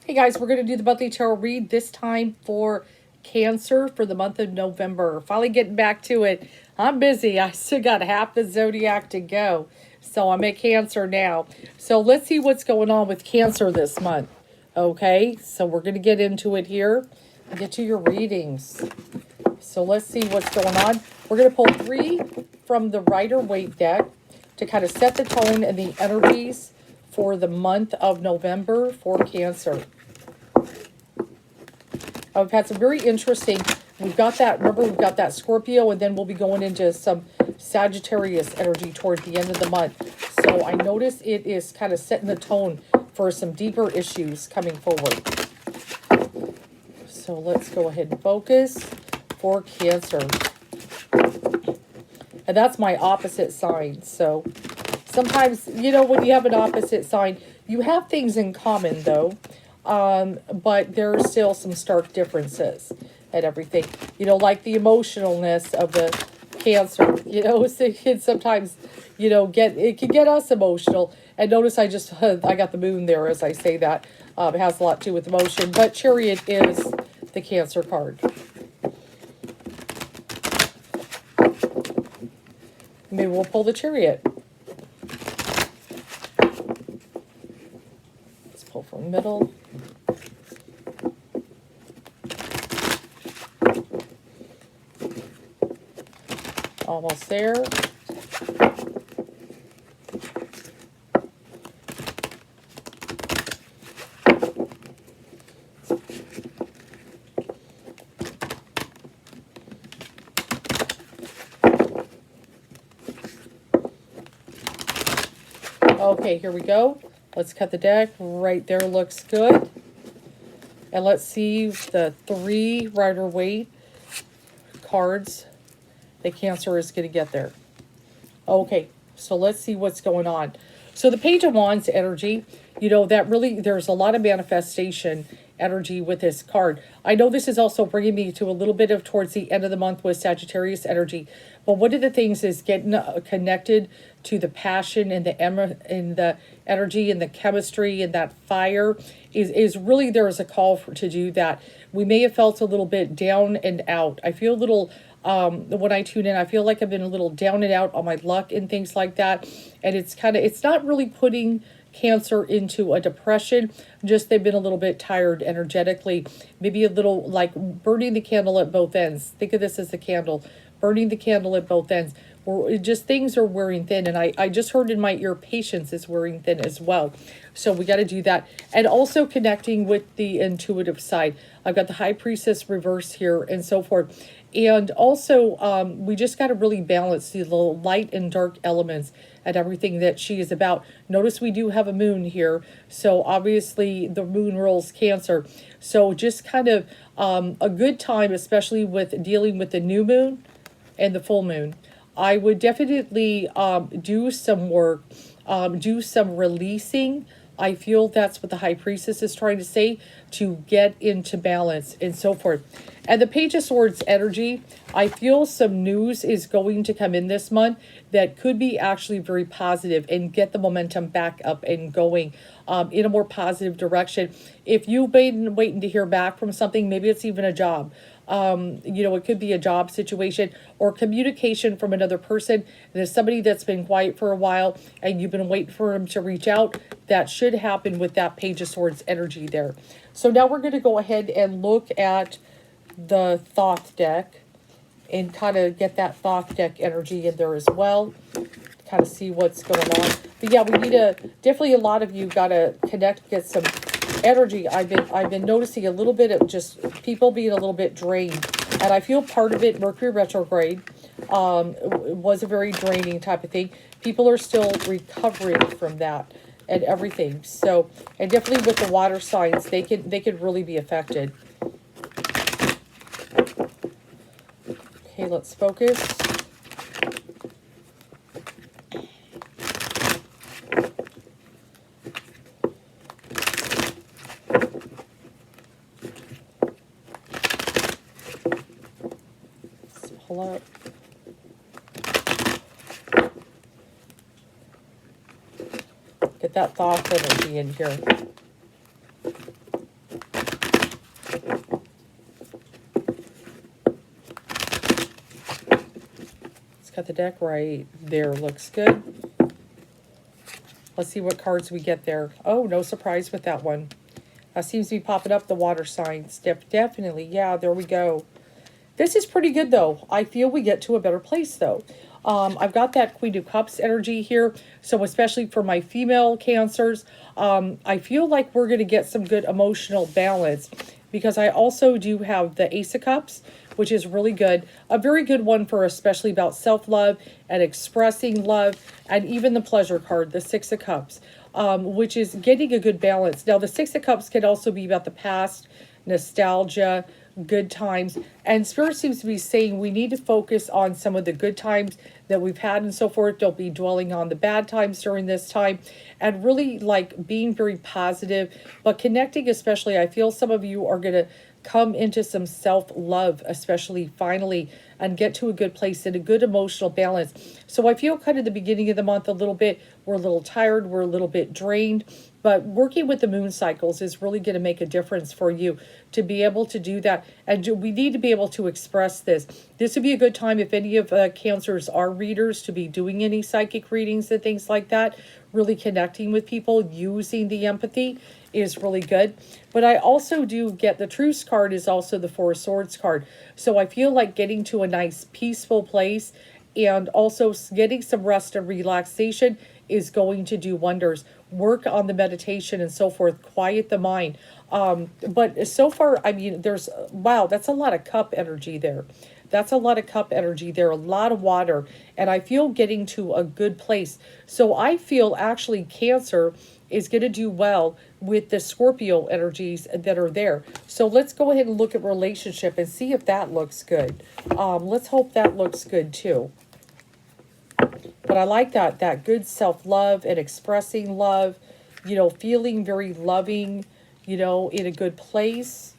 Hey guys, we're going to do the monthly tarot read this time for Cancer for the month of November. Finally getting back to it. I'm busy. I still got half the zodiac to go. So I'm at Cancer now. So let's see what's going on with Cancer this month. Okay, so we're going to get into it here and get to your readings. So let's see what's going on. We're going to pull 3 from the Rider-Waite deck to kind of set the tone and the energies for the month of November for Cancer. We've had some very interesting, we've got that, remember we've got that Scorpio, and then we'll be going into some Sagittarius energy toward the end of the month. So I notice it is kind of setting the tone for some deeper issues coming forward. So let's go ahead and focus for Cancer. And that's my opposite sign. So sometimes, you know, when you have an opposite sign, you have things in common though. But there are still some stark differences and everything, you know, like the emotionalness of the Cancer, you know, so it can sometimes, you know, it can get us emotional. And notice I got the moon there as I say that. It has a lot to do with emotion, but Chariot is the Cancer card. Maybe we'll pull the Chariot. Let's pull from the middle. Almost there. Okay, here we go. Let's cut the deck. Right there looks good. And let's see the 3 Rider-Waite cards that Cancer is going to get there. Okay, so let's see what's going on. So the Page of Wands energy, you know, that really, there's a lot of manifestation energy with this card. I know this is also bringing me to a little bit of towards the end of the month with Sagittarius energy. But one of the things is getting connected to the passion and the energy and the chemistry and that fire is really, there is a call to do that. We may have felt a little bit down and out. I feel a little, when I tune in, I feel like I've been a little down and out on my luck and things like that. And it's not really putting Cancer into a depression, just they've been a little bit tired energetically, maybe a little like burning the candle at both ends. Think of this as a candle, burning the candle at both ends. Or just things are wearing thin, and I just heard in my ear patience is wearing thin as well. So we got to do that. And also connecting with the intuitive side. I've got the High Priestess reverse here and so forth. And also we just got to really balance the little light and dark elements and everything that she is about. Notice we do have a moon here. So obviously the moon rules Cancer. So just kind of a good time, especially with dealing with the new moon and the full moon. I would definitely do some work, do some releasing. I feel that's what the High Priestess is trying to say, to get into balance and so forth. And the Page of Swords energy, I feel some news is going to come in this month that could be actually very positive and get the momentum back up and going in a more positive direction. If you've been waiting to hear back from something, maybe it's even a job. You know, it could be a job situation or communication from another person. There's somebody that's been quiet for a while and you've been waiting for them to reach out. That should happen with that Page of Swords energy there. So now we're going to go ahead and look at the Thoth deck and kind of get that Thoth deck energy in there as well. Kind of see what's going on. But yeah, we need to, definitely a lot of you got to connect, get some energy. I've been noticing a little bit of just people being a little bit drained, and I feel part of it, Mercury retrograde was a very draining type of thing. People are still recovering from that and everything. So, and definitely with the water signs, they could really be affected. Okay, let's focus. Pull up. Get that Thoth energy in here. cut the deck right there. Looks good. Let's see what cards we get there. Oh, no surprise with that one. Seems to be popping up the water signs. Definitely. Yeah, there we go. This is pretty good, though. I feel we get to a better place, though. I've got that Queen of Cups energy here. So especially for my female Cancers, I feel like we're going to get some good emotional balance. Because I also do have the Ace of Cups, which is really good. A very good one for especially about self-love and expressing love. And even the pleasure card, the Six of Cups, which is getting a good balance. Now, the Six of Cups can also be about the past, nostalgia, good times. And Spirit seems to be saying we need to focus on some of the good times that we've had and so forth. Don't be dwelling on the bad times during this time. And really like being very positive, but connecting especially. I feel some of you are going to come into some self-love, especially finally, and get to a good place and a good emotional balance. So I feel kind of the beginning of the month a little bit, we're a little tired, we're a little bit drained, but working with the moon cycles is really going to make a difference for you to be able to do that. And we need to be able to express this. This would be a good time if any of Cancers are readers to be doing any psychic readings and things like that. Really connecting with people, using the empathy is really good. But I also do get the Truce card is also the Four of Swords card. So I feel like getting to a nice peaceful place and also getting some rest and relaxation is going to do wonders. Work on the meditation and so forth, quiet the mind. But so far, I mean, there's, wow, that's a lot of cup energy there. That's a lot of cup energy there, a lot of water. And I feel getting to a good place. So I feel actually Cancer is going to do well with the Scorpio energies that are there. So let's go ahead and look at relationship and see if that looks good. Let's hope that looks good too. But I like that good self-love and expressing love, you know, feeling very loving, you know, in a good place.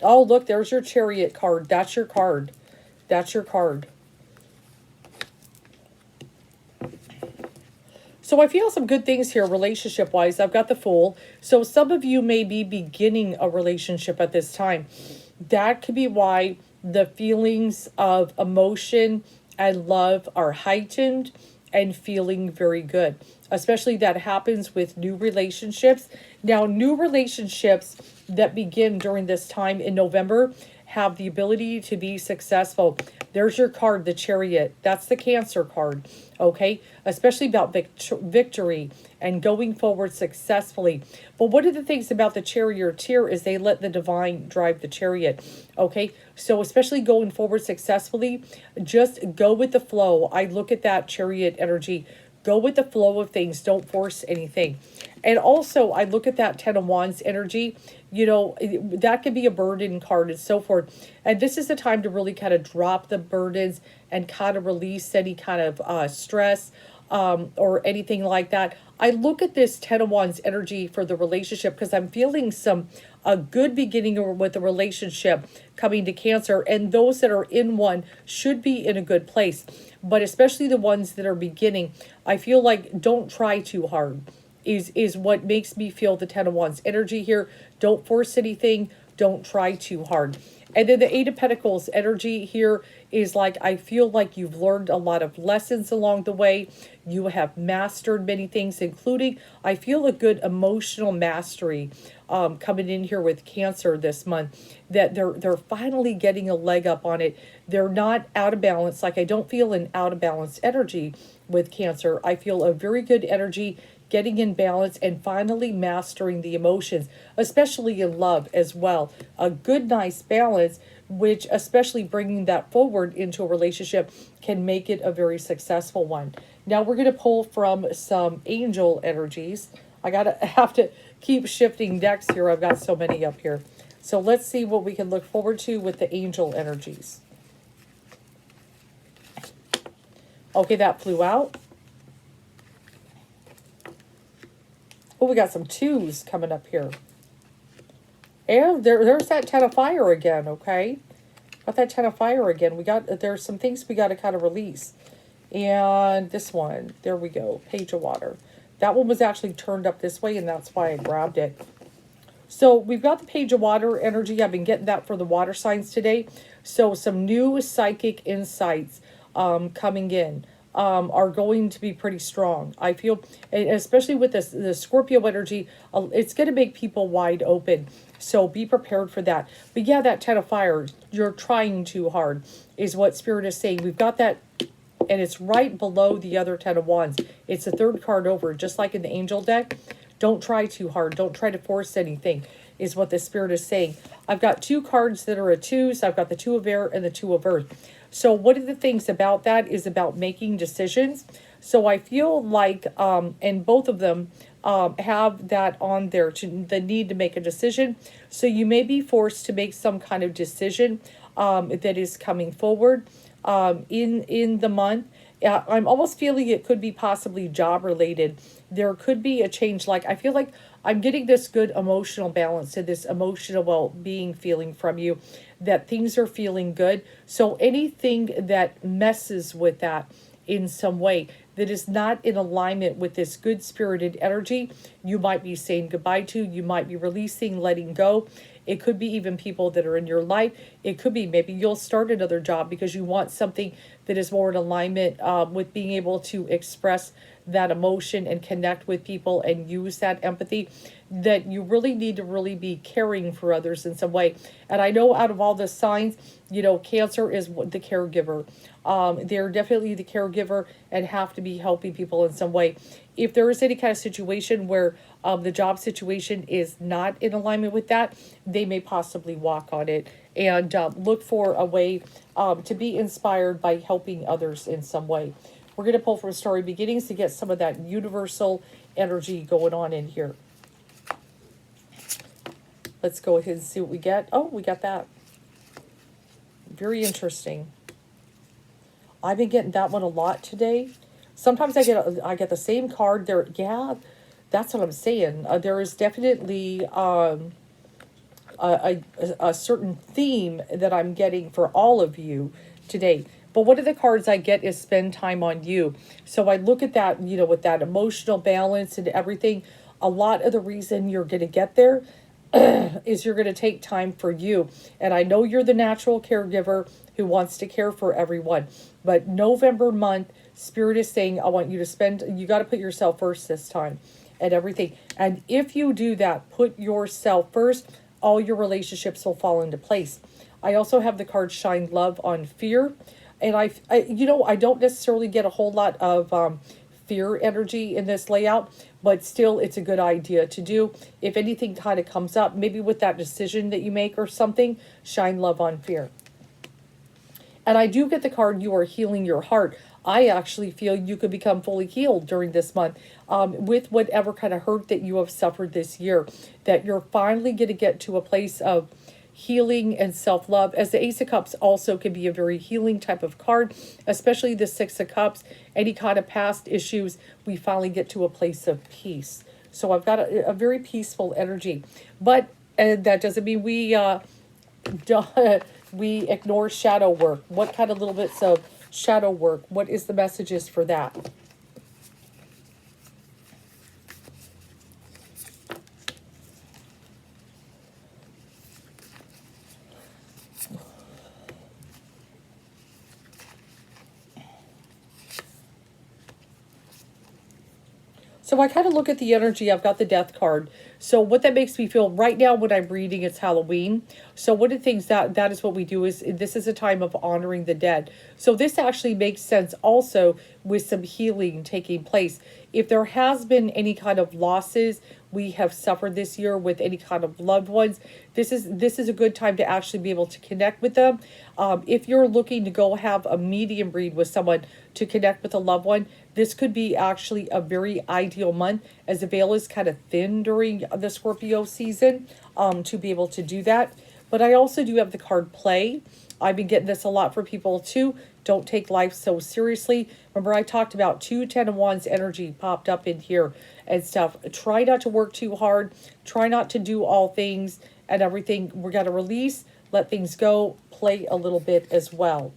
Oh, look, there's your Chariot card. That's your card. That's your card. So I feel some good things here relationship-wise. I've got the Fool. So some of you may be beginning a relationship at this time. That could be why the feelings of emotion and love are heightened and feeling very good. Especially that happens with new relationships. Now, new relationships that begin during this time in November have the ability to be successful. There's your card, the Chariot. That's the Cancer card, okay? Especially about victory and going forward successfully. But one of the things about the Charioteer is they let the divine drive the chariot, okay? So especially going forward successfully, just go with the flow. I look at that Chariot energy. Go with the flow of things. Don't force anything. And also, I look at that Ten of Wands energy. You know, that could be a burden card and so forth. And this is the time to really kind of drop the burdens and kind of release any kind of stress or anything like that. I look at this Ten of Wands energy for the relationship because I'm feeling a good beginning with the relationship coming to Cancer. And those that are in one should be in a good place. But especially the ones that are beginning, I feel like don't try too hard is what makes me feel the Ten of Wands energy here. Don't force anything. Don't try too hard. And then the Eight of Pentacles energy here is like, I feel like you've learned a lot of lessons along the way. You have mastered many things, including, I feel a good emotional mastery coming in here with Cancer this month, that they're finally getting a leg up on it. They're not out of balance. Like, I don't feel an out of balance energy with Cancer. I feel a very good energy getting in balance and finally mastering the emotions, especially in love as well. A good, nice balance, which especially bringing that forward into a relationship can make it a very successful one. Now we're going to pull from some angel energies. I have to keep shifting decks here. I've got so many up here. So let's see what we can look forward to with the angel energies. Okay, that flew out. Oh, we got some twos coming up here. And there's that Ten of Fire again, okay? Got that Ten of Fire again. There's some things we got to kind of release. And this one, there we go, Page of Water. That one was actually turned up this way, and that's why I grabbed it. So we've got the Page of Water energy. I've been getting that for the water signs today. So some new psychic insights coming in are going to be pretty strong. I feel, and especially with this the Scorpio energy, it's going to make people wide open. So be prepared for that. But yeah, that Ten of Fire, you're trying too hard, is what Spirit is saying. We've got that, and it's right below the other Ten of Wands. It's the third card over, just like in the Angel deck. Don't try too hard. Don't try to force anything, is what the Spirit is saying. I've got two cards that are a two. So I've got the Two of Air and the Two of Earth. So one of the things about that is about making decisions. So I feel like, and both of them have that on there, the need to make a decision. So you may be forced to make some kind of decision that is coming forward in the month. I'm almost feeling it could be possibly job related. There could be a change. Like, I feel like I'm getting this good emotional balance and this emotional well-being feeling from you, that things are feeling good. So anything that messes with that in some way, that is not in alignment with this good spirited energy, you might be saying goodbye to, you might be releasing, letting go. It could be even people that are in your life. It could be maybe you'll start another job because you want something that is more in alignment with being able to express that emotion and connect with people and use that empathy, that you really need to really be caring for others in some way. And I know out of all the signs, you know, Cancer is the caregiver. They're definitely the caregiver and have to be helping people in some way. If there is any kind of situation where the job situation is not in alignment with that, they may possibly walk on it and look for a way to be inspired by helping others in some way. We're going to pull from Story Beginnings to get some of that universal energy going on in here. Let's go ahead and see what we get. Oh, we got that. Very interesting. I've been getting that one a lot today. Sometimes I get the same card there. Yeah, that's what I'm saying. There is definitely a certain theme that I'm getting for all of you today. But one of the cards I get is spend time on you. So I look at that, you know, with that emotional balance and everything. A lot of the reason you're going to get there is you're going to take time for you. And I know you're the natural caregiver who wants to care for everyone. But November month, Spirit is saying, I want you to spend, you got to put yourself first this time and everything. And if you do that, put yourself first, all your relationships will fall into place. I also have the card Shine Love on Fear. And I you know, I don't necessarily get a whole lot of fear energy in this layout, but still it's a good idea to do. If anything kind of comes up, maybe with that decision that you make or something, Shine Love on Fear. And I do get the card You Are Healing Your Heart. I actually feel you could become fully healed during this month with whatever kind of hurt that you have suffered this year, that you're finally going to get to a place of healing and self-love, as the Ace of Cups also can be a very healing type of card, especially the Six of Cups. Any kind of past issues, we finally get to a place of peace. So I've got a very peaceful energy, but that doesn't mean we we ignore shadow work. What kind of little bits of shadow work? What is the messages for that? So I kind of look at the energy. I've got the Death card. So what that makes me feel right now when I'm reading, it's Halloween. So one of the things that is what we do is this is a time of honoring the dead. So this actually makes sense also with some healing taking place. If there has been any kind of losses we have suffered this year with any kind of loved ones, this is a good time to actually be able to connect with them. If you're looking to go have a medium read with someone to connect with a loved one, this could be actually a very ideal month, as the veil is kind of thin during the Scorpio season to be able to do that. But I also do have the card Play. I've been getting this a lot for people too. Don't take life so seriously. Remember, I talked about 2 Ten of Wands energy popped up in here and stuff. Try not to work too hard. Try not to do all things and everything. We're going to release, let things go, play a little bit as well.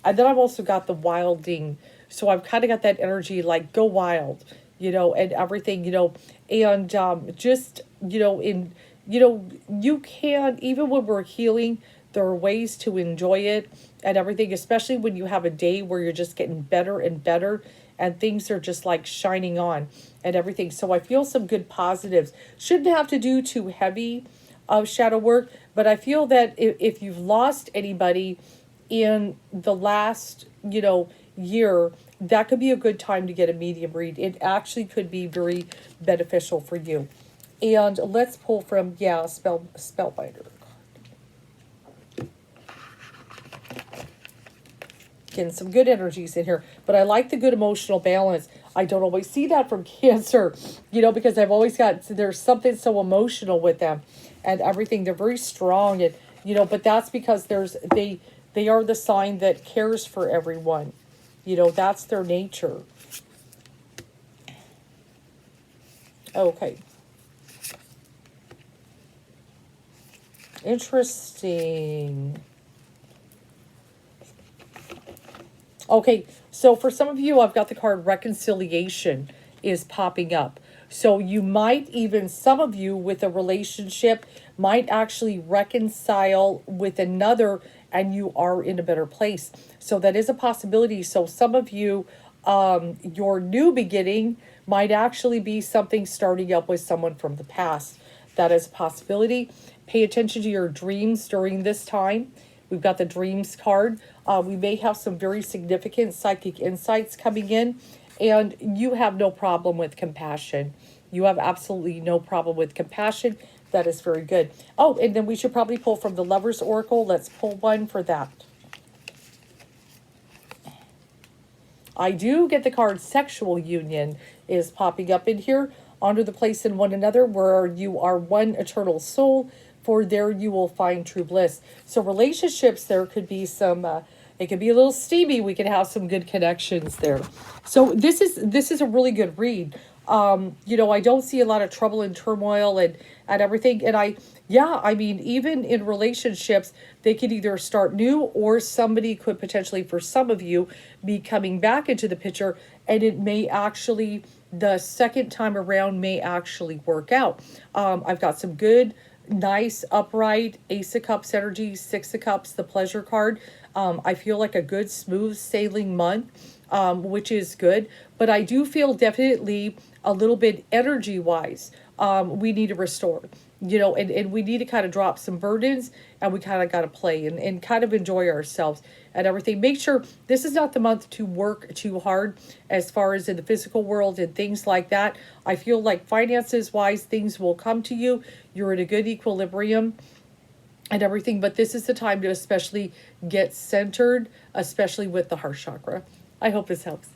And then I've also got the Wilding. So I've kind of got that energy like go wild, you know, and everything, you know, and just, you know, in you know, you can, even when we're healing, there are ways to enjoy it and everything, especially when you have a day where you're just getting better and better and things are just like shining on and everything. So I feel some good positives. Shouldn't have to do too heavy of shadow work, but I feel that if you've lost anybody in the last, you know, year, that could be a good time to get a medium read. It actually could be very beneficial for you. And let's pull from, yeah, Spellbinder. Getting some good energies in here, but I like the good emotional balance. I don't always see that from Cancer, you know, because I've always got, there's something so emotional with them and everything. They're very strong, and, you know, but that's because they are the sign that cares for everyone. You know, that's their nature. Okay. Interesting. Okay, so for some of you, I've got the card Reconciliation is popping up. So you might even, some of you with a relationship might actually reconcile with another and you are in a better place. So that is a possibility. So some of you, your new beginning might actually be something starting up with someone from the past. That is a possibility. Pay attention to your dreams during this time. We've got the dreams card. We may have some very significant psychic insights coming in, and you have no problem with compassion. You have absolutely no problem with compassion. That is very good. Oh, and then we should probably pull from the Lover's Oracle. Let's pull one for that. I do get the card Sexual Union is popping up in here. Honor the place in one another where you are one eternal soul, for there you will find true bliss. So relationships, there could be some, it could be a little steamy. We could have some good connections there. So this is a really good read. You know, I don't see a lot of trouble and turmoil and everything. And I mean, even in relationships, they could either start new or somebody could potentially, for some of you, be coming back into the picture, and it may actually, the second time around may actually work out. I've got some good, nice, upright Ace of Cups energy, Six of Cups, the pleasure card. I feel like a good, smooth sailing month, which is good. But I do feel definitely a little bit energy-wise, we need to restore. You know, and we need to kind of drop some burdens, and we kind of got to play and kind of enjoy ourselves and everything. Make sure this is not the month to work too hard as far as in the physical world and things like that. I feel like finances wise, things will come to you. You're in a good equilibrium and everything, but this is the time to especially get centered, especially with the heart chakra. I hope this helps.